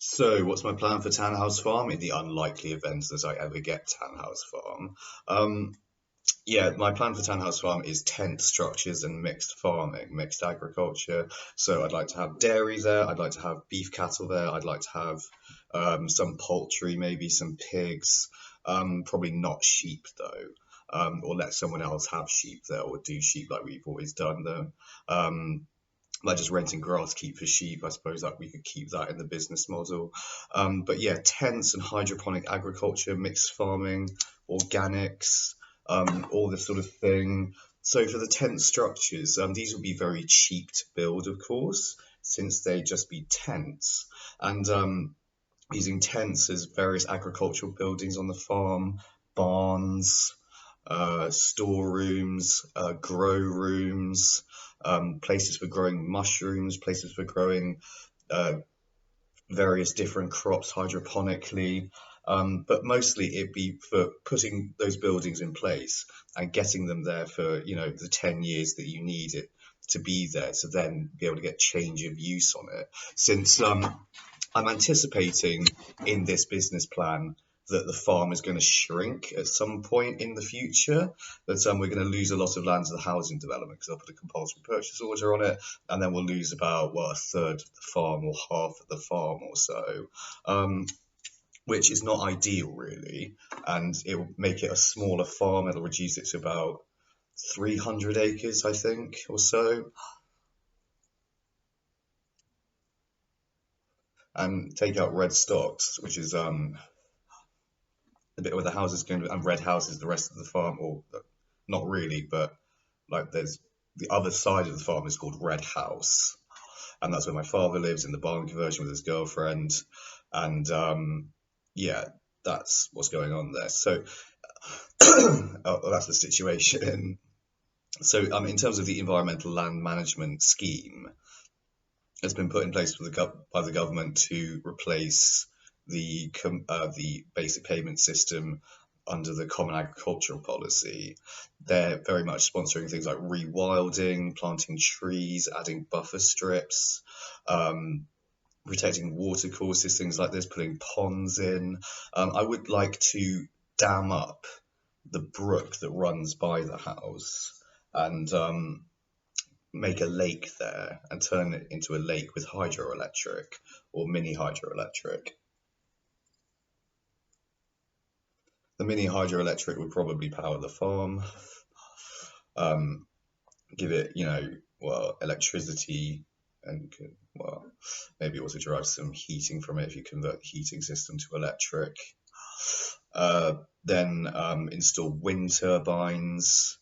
So, what's my plan for Tanhouse Farm in the unlikely event that I ever get Tanhouse Farm? Um, yeah, my plan for Tanhouse Farm is tent structures and mixed farming, mixed agriculture. So, I'd like to have dairy there. I'd like to have beef cattle there. I'd like to have some poultry, maybe some pigs. Probably not sheep though. Or let someone else have sheep there, or do sheep like we've always done them. Um, like just renting grass keep for sheep. I suppose that we could keep that in the business model. But yeah, tents and hydroponic agriculture, mixed farming, organics, all this sort of thing. So for the tent structures, these would be very cheap to build, of course, since they just be tents. And using tents as various agricultural buildings on the farm, barns, storerooms, grow rooms, places for growing mushrooms, places for growing uh, various different crops hydroponically. But mostly it'd be for putting those buildings in place and getting them there for, the 10 years that you need it to be there to then be able to get change of use on it. Since I'm anticipating in this business plan that the farm is going to shrink at some point in the future, that we're going to lose a lot of land to the housing development because they'll put a compulsory purchase order on it, and then we'll lose about, a third of the farm or half of the farm or so, which is not ideal really, and it will make it a smaller farm. It'll reduce it to about 300 acres, I think, or so, and take out red stocks, which is the bit where the house is going to, and red house is the rest of the farm, or not really, but like there's the other side of the farm is called Red House, and that's where my father lives in the barn conversion with his girlfriend, and yeah, that's what's going on there. So that's the situation. So in terms of the environmental land management scheme, it's been put in place by the government to replace the basic payment system under the Common Agricultural Policy. They're very much sponsoring things like rewilding, planting trees, adding buffer strips, um, protecting watercourses, things like this, putting ponds in. I would like to dam up the brook that runs by the house and make a lake there and turn it into a lake with hydroelectric or mini hydroelectric. The mini hydroelectric would probably power the farm, um, give it, electricity, and maybe also derive some heating from it if you convert the heating system to electric. Then install wind turbines,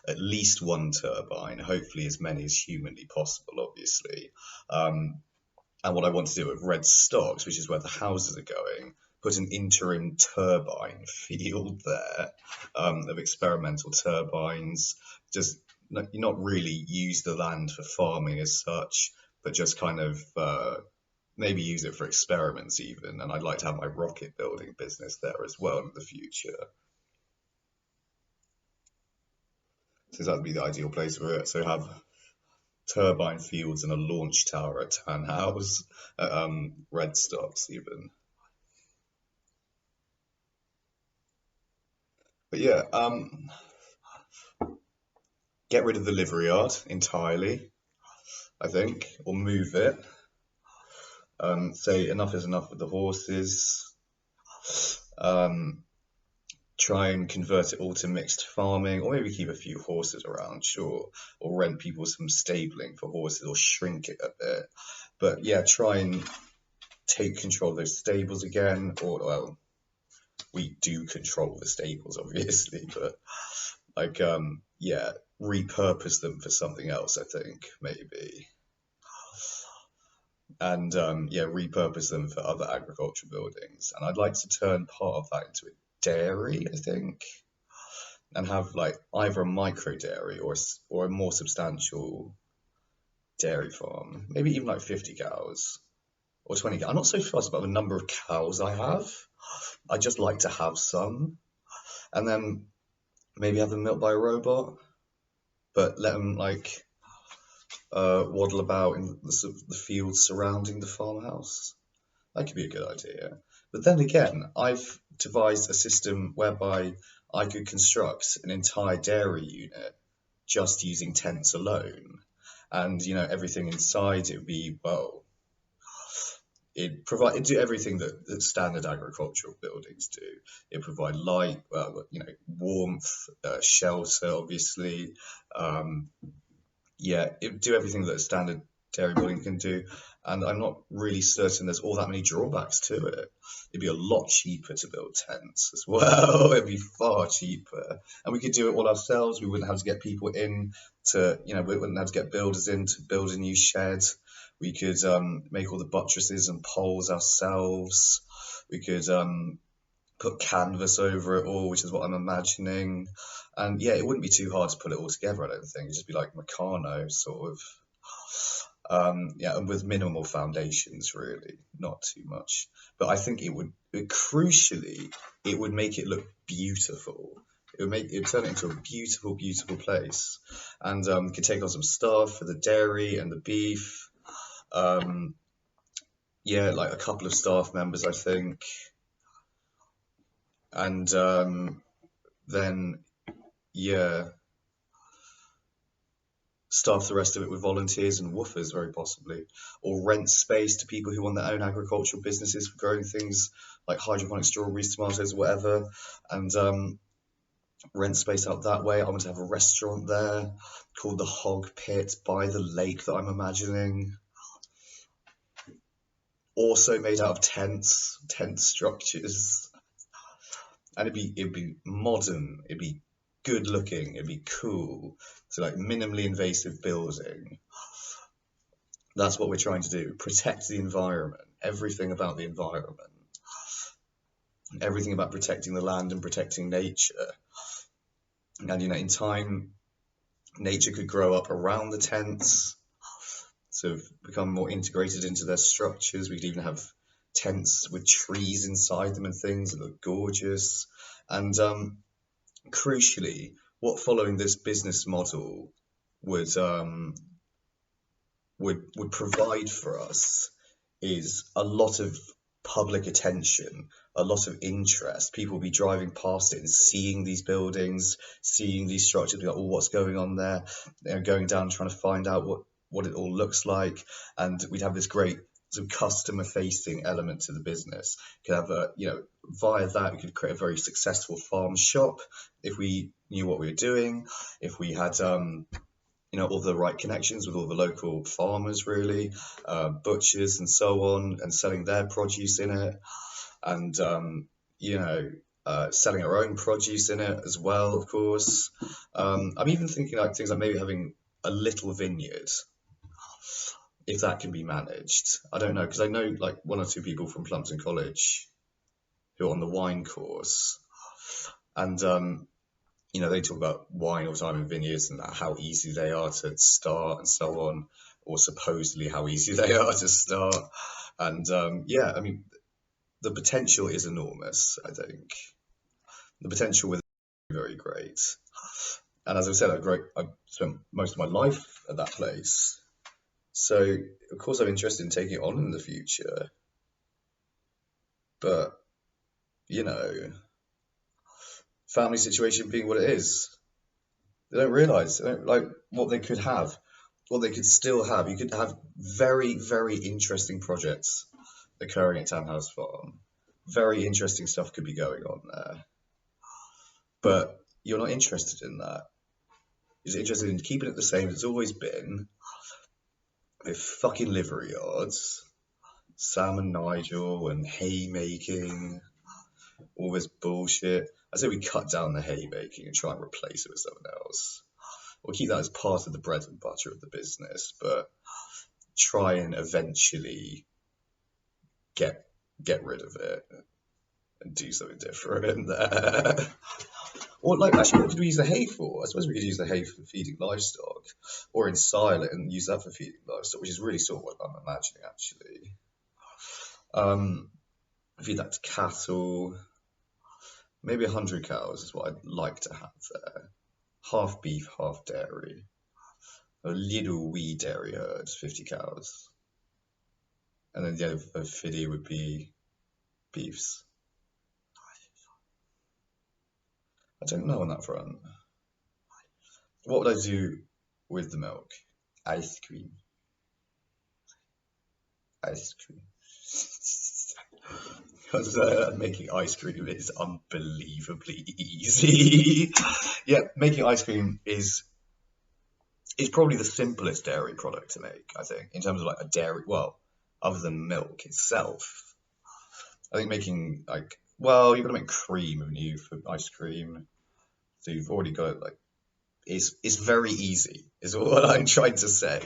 at least one turbine, hopefully as many as humanly possible, obviously. And what I want to do with red stocks, which is where the houses are going, put an interim turbine field there, of experimental turbines. Just not really use the land for farming as such, but just kind of maybe use it for experiments even. And I'd like to have my rocket building business there as well in the future. So that'd be the ideal place for it. So have turbine fields and a launch tower at Tanhouse, red stocks even. But yeah, get rid of the livery yard entirely, I think, or move it. Say enough is enough with the horses. Um, Try and convert it all to mixed farming, or maybe keep a few horses around, sure, or rent people some stabling for horses, or shrink it a bit. But yeah, try and take control of those stables again, or well, we do control the stables, obviously, but like yeah, repurpose them for something else, I think, maybe. And yeah, repurpose them for other agricultural buildings. And I'd like to turn part of that into a dairy, I think, and have like either a micro dairy or a more substantial dairy farm, maybe even like 50 cows or 20 cows. I'm not so fussed about the number of cows I have. I just like to have some, and then maybe have them milked by a robot, but let them like waddle about in the fields surrounding the farmhouse. That could be a good idea. But then again, I've devised a system whereby I could construct an entire dairy unit just using tents alone. And, everything inside it would be, well, it'd do everything that standard agricultural buildings do. It provide light, warmth, shelter, obviously. Um, yeah, it would do everything that a standard dairy building can do, and I'm not really certain there's all that many drawbacks to it. It'd be a lot cheaper to build tents as well. It'd be far cheaper, and we could do it all ourselves. We wouldn't have to get people in we wouldn't have to get builders in to build a new shed. We could make all the buttresses and poles ourselves. We could put canvas over it all, which is what I'm imagining. And yeah, it wouldn't be too hard to put it all together, I don't think. It'd just be like Meccano, sort of. Yeah, and with minimal foundations, really, not too much. But I think crucially, it would make it look beautiful. It would turn it into a beautiful, beautiful place. And could take on some staff for the dairy and the beef. Yeah, like a couple of staff members, I think. And then, yeah, staff the rest of it with volunteers and woofers, very possibly, or rent space to people who want their own agricultural businesses for growing things like hydroponic strawberries, tomatoes, whatever, and rent space out that way. I want to have a restaurant there called the Hog Pit by the lake that I'm imagining. Also made out of tent structures, and it'd be modern, it'd be good looking, it'd be cool. So like minimally invasive building. That's what we're trying to do. Protect the environment. Everything about the environment. Everything about protecting the land and protecting nature. And in time, nature could grow up around the tents, sort of become more integrated into their structures. We could even have tents with trees inside them and things that look gorgeous. And crucially, what following this business model would provide for us is a lot of public attention, a lot of interest. People will be driving past it and seeing these buildings, seeing these structures, be like, oh, what's going on there? Going down trying to find out what it all looks like, and we'd have this great sort of customer-facing element to the business. Could have via that we could create a very successful farm shop if we knew what we were doing, if we had all the right connections with all the local farmers, really, butchers and so on, and selling their produce in it, and selling our own produce in it as well, of course. I'm even thinking like things like maybe having a little vineyard, if that can be managed. I don't know, because I know like one or two people from Plumpton College who are on the wine course, and they talk about wine all the time in vineyards and how easy they are to start and so on, or supposedly how easy they are to start. And I mean, the potential is enormous, I think. The potential with it is very great. And as I said, I spent most of my life at that place. So, of course, I'm interested in taking it on in the future. But, family situation being what it is, they don't realise like what they could have, what they could still have. You could have very, very interesting projects occurring at Tanhouse Farm. Very interesting stuff could be going on there. But you're not interested in that. You're interested in keeping it the same as it's always been, with fucking livery yards, Sam and Nigel, and haymaking, all this bullshit. I say we cut down the haymaking and try and replace it with something else. We'll keep that as part of the bread and butter of the business, but try and eventually get rid of it and do something different there. Or actually, what could we use the hay for? I suppose we could use the hay for feeding livestock, or ensile it and use that for feeding livestock, which is really sort of what I'm imagining, actually. Feed that to cattle. Maybe 100 cows is what I'd like to have there. Half beef, half dairy. A little wee dairy herd, 50 cows. And then the other filly would be beefs. I don't know on that front. What would I do with the milk? Ice cream. Ice cream. Because making ice cream is unbelievably easy. Yeah, making ice cream is probably the simplest dairy product to make, I think, in terms of like a dairy, well, other than milk itself. I think making like, well, you've got to make cream, haven't you, for ice cream. So you've already got like, it's very easy, is what I'm trying to say.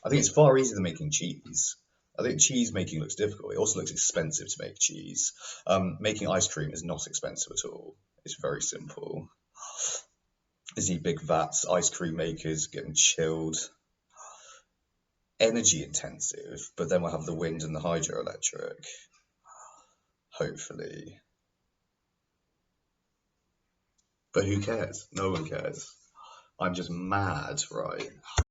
I think it's far easier than making cheese. I think cheese making looks difficult. It also looks expensive to make cheese. Making ice cream is not expensive at all. It's very simple. Is need big vats, ice cream makers getting chilled, energy intensive, but then we'll have the wind and the hydroelectric, hopefully. But who cares? No one cares. I'm just mad, right?